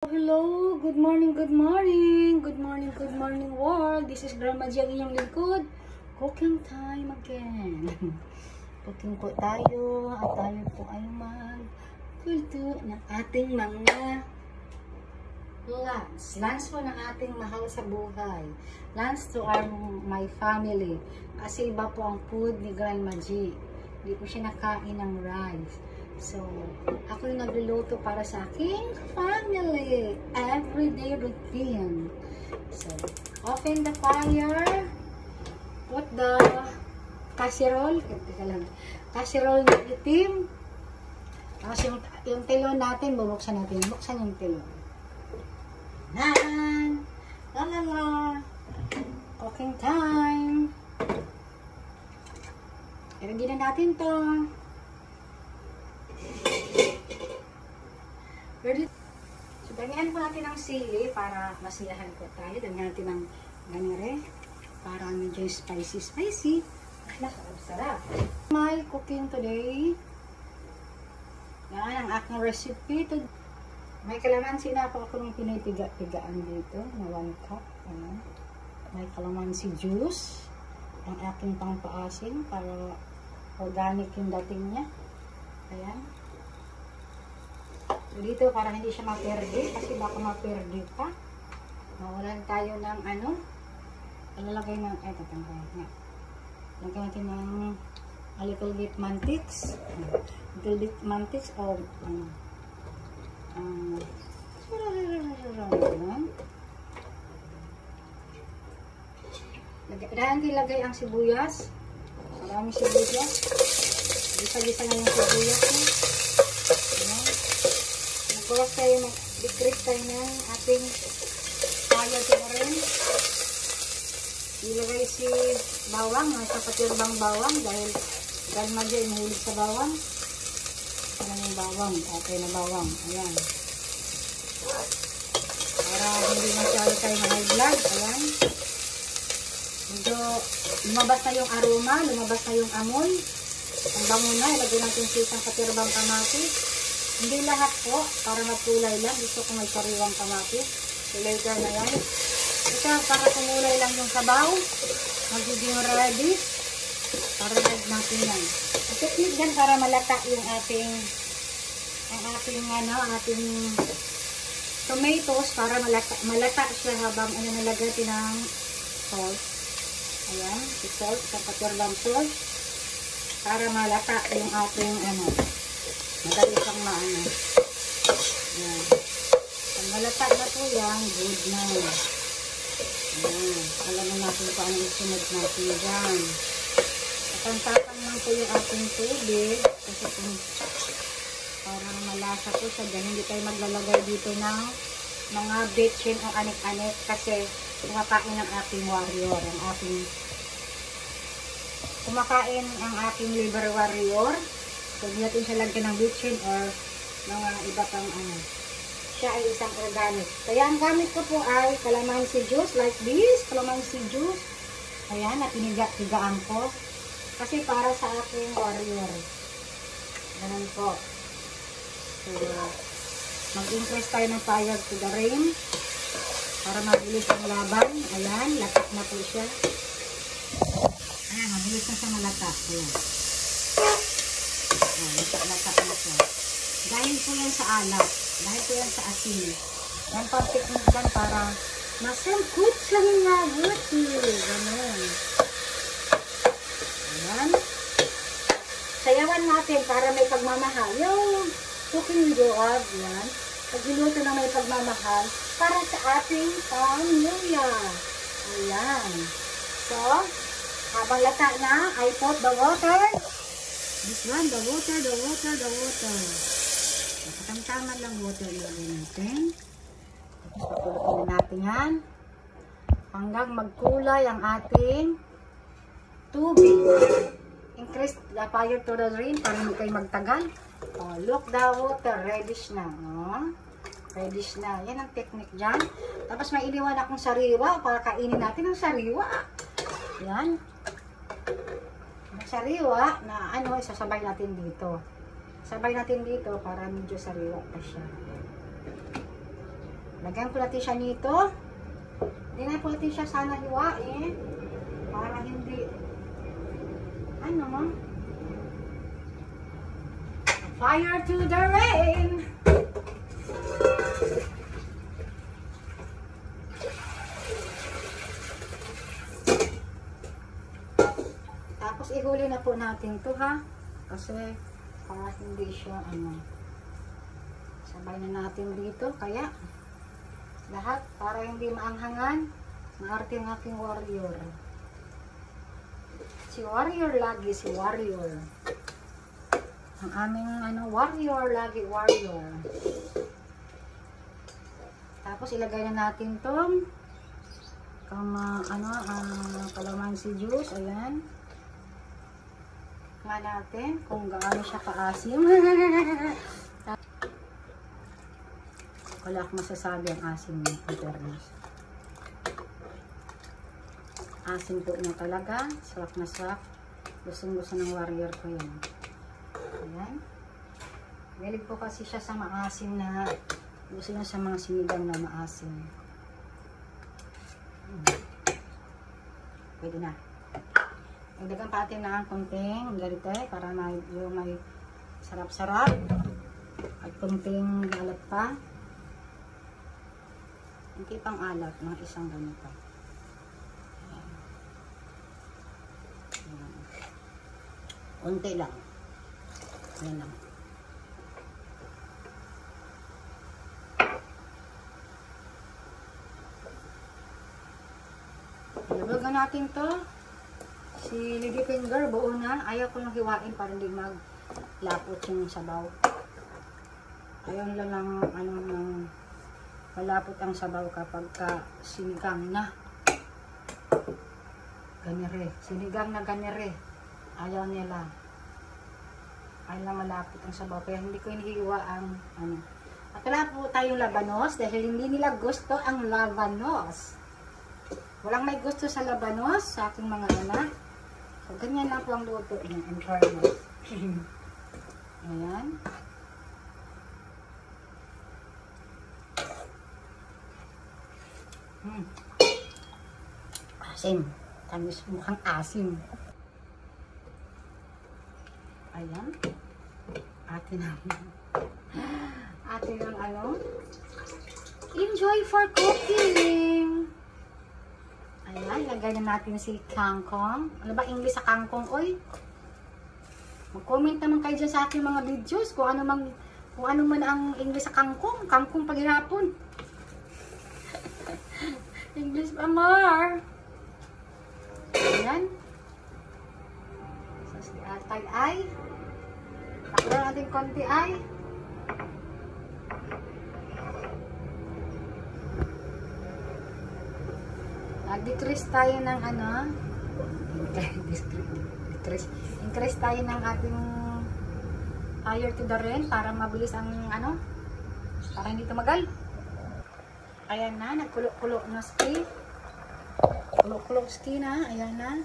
Hello, good morning, good morning, good morning, good morning world. This is Grandma G, ang inyong lingkod. Cooking time again. Cooking po tayo at tayo po ay mag-kulto ng ating mga lunch po ng ating mahal sa buhay. Lunch to my family. Kasi iba po ang food ni Grandma G. Hindi po siya nakain ng rice. So, ako yung nagluluto para sa aking family. Everyday routine. So, open the fire. Put the casserole. Casserole na itim. Tapos yung telon natin, bubuksan natin. Buksan yung telon. Nan! Lalala! Cooking time! Ready na natin to. Ready? So, damihan po natin ng sili para masiyahan po tayo. Damihan natin ng ganire para medyo spicy. Sarap. My cooking today. Yan ang aking recipe. May kalamansi na ako ng pinipiga-pigaan dito na 1 cup. Ayan. May kalamansi juice. Ang aking pangpaasim para organic yung dating niya. Ayan. So, dito para hindi siya maperde kasi baka maperde pa. Mawalan tayo ng lalagay ng tatanggalin nga. Lagyan natin ng a little bit mantics. O lagay ang sibuyas. Maraming sibuyas. Gisa-gisa na yung sibuyas niya. Nagbukas tayo, mag-decrease tayo ng ating fire to rin. Ilagay si bawang, sa patirbang bawang dahil Grandma G ay mahilig sa bawang. Ano yung bawang? Okay na bawang. Ayan. Para hindi masyado tayo high blood. Ayan. Medyo lumabas na yung aroma, lumabas na yung amoy. Ang bango na, ilagay natin sa isang patirbang kamatis. Hindi lahat po, para magkulay lang. Gusto ko may sariwang kamatis. So later na yan. Ito, para kumulay lang yung sabaw. Magiging ready. Para nag natin yan. Ang technique dyan para malata yung ating tomatoes. Para malata siya habang nalagyan ng salt. Ayan, si salt, sa patirbang salt. Para malata yung ating madali siyang maano. Ayan. Pag malata na po yan, good na. Ayan. Alam na natin kung ano yung sunod natin dyan. Tatang lang po yung ating tubig. Kasi kung parang malasa po siya dyan, hindi tayo maglalagay dito ng mga bitchin o anik-anik kasi kumakain ang ating warrior. Kumakain ang ating liver warrior. So, hindi natin siya lagyan ng bitchin or mga iba pang Siya ay isang organic. Kaya ang gamit ko po ay calamansi juice like this. Calamansi juice. Ayan, na piniga-pigaan ko. Kasi para sa aking warrior. Ganun po. So, mag-increase tayo ng fire to the rain. Para mabilis ang laban. Ayan, latak na po siya. Ayan, mabilis na siya malatak. Ayan. Latak na siya. Dahil po yan sa alat. Dahil po yan sa asin. Yan pa technique dyan para masangkot sa mga buti. Ganun. Ayan. Sayawan natin para may pagmamahal. Yung cooking video of yan. Pagliluto na may pagmamahal para sa ating pamilya. Ayan. So, habang lata na, I put the water. This one, the water. Tama lang water ilagay natin. Tapos pakuloyin natin yan. Hanggang magkulay ang ating tubig. Increase the fire to the drain para hindi kayo magtagal. Oh, look the water. Reddish na. Oh. Reddish na. Yan ang technique dyan. Tapos may iniwan akong sariwa para kainin natin ang sariwa. Yan. Ang sariwa na isasabay natin dito. Sabay natin dito para medyo sariwa pa siya. Lagyan ko natin siya nito. Hindi na po natin siya sana hiwain. Para hindi, ano, fire to the rain! Tapos ihuli na po natin to ha. Kasi para hindi siya ano. Sabay na natin dito. Kaya lahat para hindi maanghangan. Maarte ang aking warrior. Si warrior lagi, si warrior. Ang aming ano, warrior lagi, warrior. Tapos ilagay na natin tong calamansi juice. Ayan. Nga natin kung gaano siya kaasim. Wala akong masasabi ang asim niya. Asim po niya talaga. Sarap na sarap. Gustong-gusto ng warrior ko yan. Ayan. Galing po kasi siya sa maasim na gusto niya sa mga sinigang na maasim. Pwede na. Nagdagan pa natin na konting galite para medyo may sarap-sarap. At konting alat pa. Hindi pang alat ng isang ganito. Unti lang. Yan lang. Ilabagan natin to. Si Lady Finger, buo na. Ayaw ko nang hiwain para hindi maglapot yung sabaw. Ayaw nila lang malapot ang sabaw kapag sinigang na. Ganire. Sinigang na ganire. Ayaw nila. Ayaw lang malapot ang sabaw. Kaya hindi ko hinihiwa ang ano. At wala po tayong labanos dahil hindi nila gusto ang labanos. Walang may gusto sa labanos sa aking mga anak. So, ganyan lang po ang luto niya. In fairness. Ayan. Asim. Tamis, mukhang asim. Ayan. Atin ang ano. Enjoy for cooking. Ayan, lagay na natin si kangkong. Ano ba English sa kangkong, oy? Mag-comment naman kayo dyan sa aking mga videos kung ano man ang English sa kangkong. Kangkong paghihapon. English pa more. Ayan. So, atay ay. Takla natin konti ay. Nag-decrease tayo ng ano. Increase tayo ng ating fire to the rain para mabilis ang ano. Para hindi tumagal. Ayan na, nagkulo-kulo na ski. Kulo-kulo ski na, ayan na.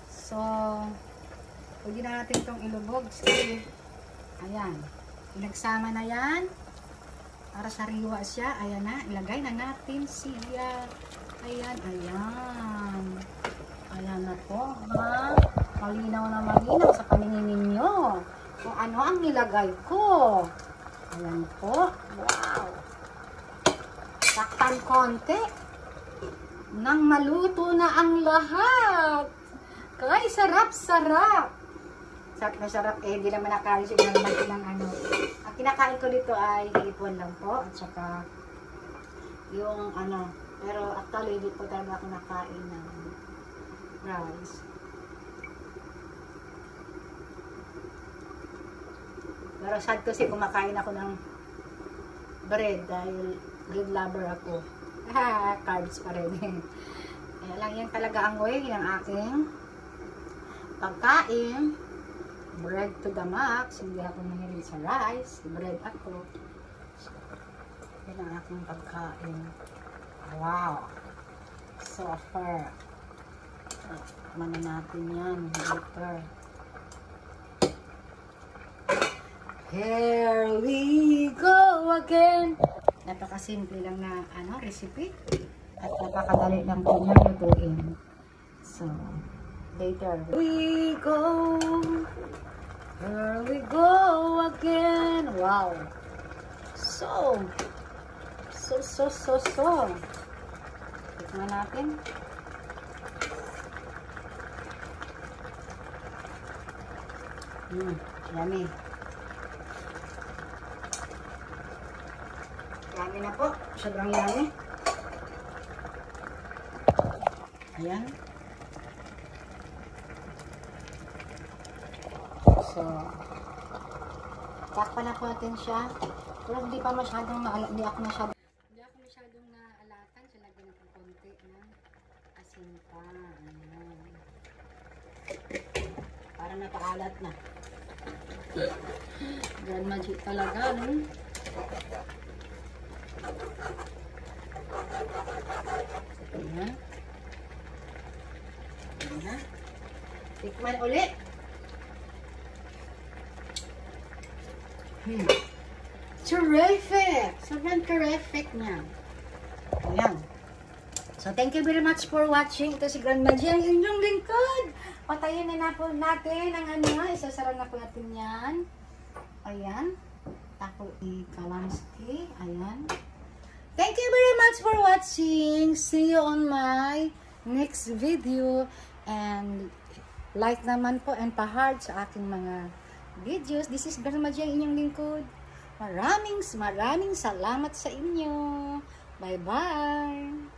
So, pwede na natin itong ilubog ski. Ayan. Pinagsama na yan. Para sariwa siya. Ayan na, ilagay na natin siya. Ayan, ayan. Ayan na po, ha? Malinaw na malinaw sa paningin ninyo. Kung ano ang nilagay ko. Ayan po. Wow. Takpan konti. Nang maluto na ang lahat. Kay sarap-sarap. Sarap na sarap. Eh, di naman nakain siya naman ng ano. Ang kinakain ko dito ay hipon lang po. At saka yung ano. Pero actually, hindi po talaga ako nakain ng rice. Pero sad kasi kumakain ako ng bread dahil bread lover ako. Carbs pa rin. Kaya lang yan talaga ang way ng aking pagkain. Bread to the max. Hindi ako mahilig sa rice. Bread ako. So, yan ang aking pagkain. Wow. So fair. Mana natin yan later. Here we go again. Napakasimple lang na recipe. At napakadali lang po niya lutuin. So, later. We go. Here we go again. Wow. So. Tikman natin. Yummy. Yummy na po. Sobrang yummy. Ayan. So, takpan na po natin siya. Pero hindi pa masyadong hindi ako masyadong naalatan. So, lagyan natin konti ng asinta. Ayan. Para napaalat na. Grand magic talaga, no? Ayan. Ayan. Tikman ulit. Terrific! Sobrang terrific niya. Ayan. So, thank you very much for watching. Ito si Grandma G, ang inyong lingkod. Patayin na po natin ang isasara na po natin yan. Ayan. Tako i-kalamski. Ayan. Thank you very much for watching. See you on my next video. And like naman po and pa-heart sa aking mga videos. This is Grandma G, ang inyong lingkod. Maraming salamat sa inyo. Bye-bye.